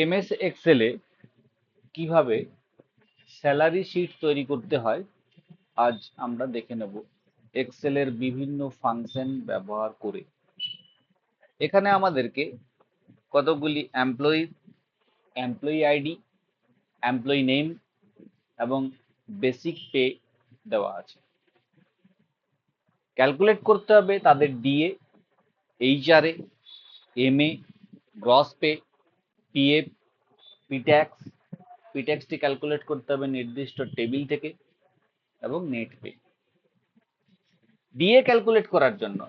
MS এক্সেলে কিভাবে salary sheet তৈরি করতে হয় আজ আমরা দেখে নেব এক্সেলের বিভিন্ন ফাংশন ব্যবহার করে। এখানে আমাদেরকে কতগুলি এমপ্লয়ি আইডি, এমপ্লয়ি নেম এবং বেসিক পে দেওয়া আছে। ক্যালকুলেট করতে হবে তাদের DA, HRA, MA, gross pay, PF, P tax. পিট্যাক্সটি ক্যালকুলেট করতে হবে নির্দিষ্ট টেবিল থেকে এবং নেট পে। ডিএ ক্যালকুলেট করার জন্য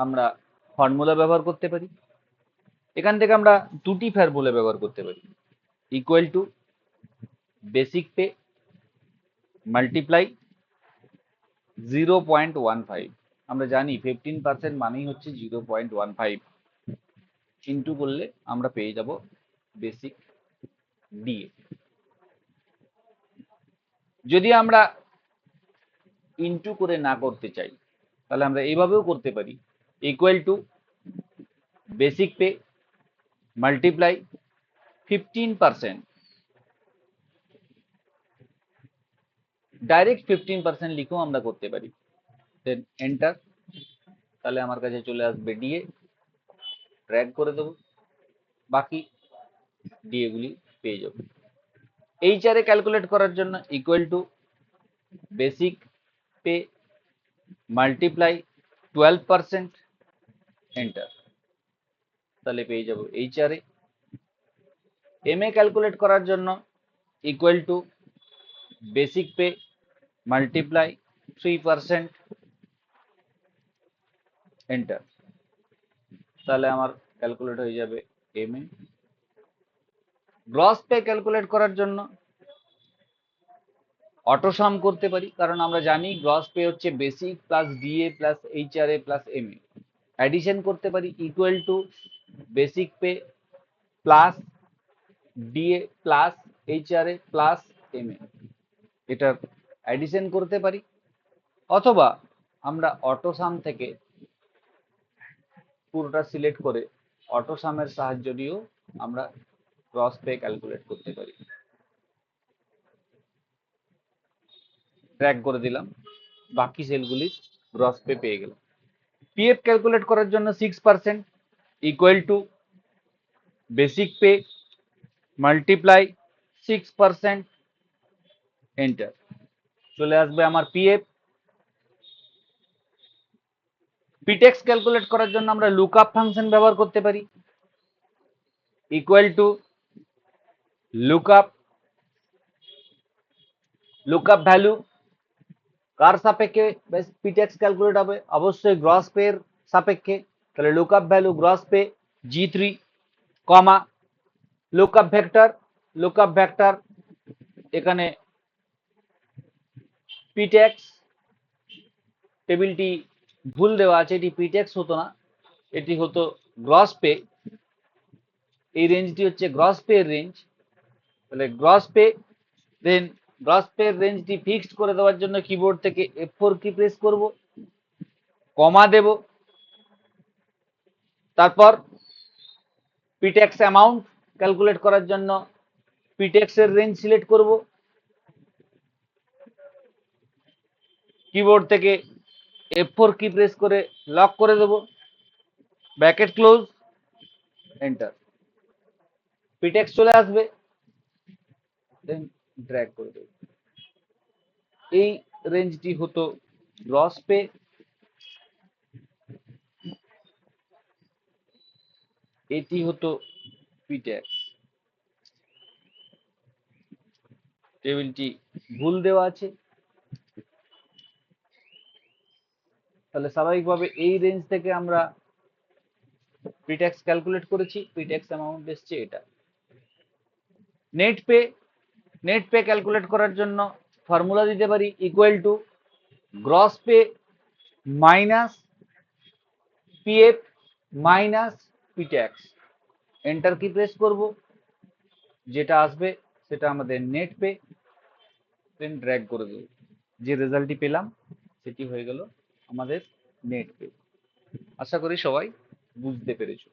আমরা ফর্মুলা ব্যবহার করতে পারি। এখান থেকে আমরা দুটি ফর্মুলা ব্যবহার করতে পারি, equal to basic pay multiply 0.15। আমরা জানি 15% মানেই হচ্ছে 0.15, ইন্টু করলে আমরা পেয়ে যাব বেসিক ডিএ। যদি আমরা ইন্টু করে না করতে চাই তাহলে আমরা এইভাবেও করতে পারি, equal to basic pay multiply 15%। Direct 15% লিখেও আমরা করতে পারি, দেন এন্টার। তাহলে আমার কাছে চলে আসবে ডিএ, ড্র্যাগ করে দেবো, বাকি ডিএ গুলি পেয়ে যাবো। এইচআরএ ক্যালকুলেট করার জন্য equal to basic pay multiply 12%, enter. তাহলে পেয়ে যাবো এইচআরএ। এমএ ক্যালকুলেট করার জন্য equal to basic pay multiply 3%, enter. তাহলে আমার ক্যালকুলেট হয়ে যাবে এমএ। গ্রস পে ক্যালকুলেট করার জন্য অটো সাম করতে পারি, কারণ আমরা জানি গ্রস পে হচ্ছে basic plus DA plus HRA plus MA. Addition করতে পারি, equal to basic pay plus DA plus HRA plus MA. এটা অ্যাডিশন করতে পারি, অথবা আমরা অটো সাম থেকে পুরোটা সিলেক্ট করে অটো সামের সাহায্য দিয়েও আমরা গ্রস পে ক্যালকুলেট করতে পারি। ট্র্যাক করে দিলাম, বাকি সেলগুলি গ্রস পে পেয়ে গেলাম। পিএফ ক্যালকুলেট করার জন্য 6% equal to basic pay multiply 6%, enter. চলে আসবে আমার পিএফ। পিটেক্স ক্যালকুলেট করার জন্য আমরা লুকআপ ফাংশন ব্যবহার করতে পারি, ইকুয়াল টু লুকআপ ভ্যালু কার সাপেক্ষে পিটেক্স ক্যালকুলেট হবে, অবশ্যই গ্রস পে এর সাপেক্ষে। তাহলে lookup value gross pay G3, কমা লুকআপ ভেক্টর এখানে পিটেক্স। টেবিলটি ভুল দেওয়া আছে, এটি পিটেক্স হতো না, এটি হতো গ্রস পে। এই রেঞ্জটি হচ্ছে গ্রস পে এর রেঞ্জ। তাহলে গ্রস পে, দেন গ্রস পে এর রেঞ্জটি ফিক্সড করে দেওয়ার জন্য কিবোর্ড থেকে F4 কি প্রেস করব, কমা দেব, তারপর পিটেক্স অ্যামাউন্ট ক্যালকুলেট করার জন্য পিটেক্স এর রেঞ্জ সিলেক্ট করব, কিবোর্ড থেকে F4 কি প্রেস করে লক করে দেব, ব্র্যাকেট ক্লোজ, এন্টার। পিটেক্স চলে আসবে, দেন ড্র্যাগ করে দেব। এই রেঞ্জটি হতো গ্রস পে, এটি হতো পিটেক্স। টেবিলটি ভুল দেওয়া আছে, তাহলে স্বাভাবিকভাবে এই রেঞ্জ থেকে আমরা পিটেক্স ক্যালকুলেট করেছি, পিটেক্স অ্যামাউন্ট এসছে এটা। নেট পে ক্যালকুলেট করার জন্য ফর্মুলা দিতে পারি, equal to gross pay minus PF minus P tax. Enter key press করব, যেটা আসবে সেটা আমাদের নেট পে, দেন ড্র্যাগ করে দেব। যে রেজাল্টটি পেলাম সেটি হয়ে গেল আমাদের নেট পে। আশা করি সবাই বুঝতে পেরেছো।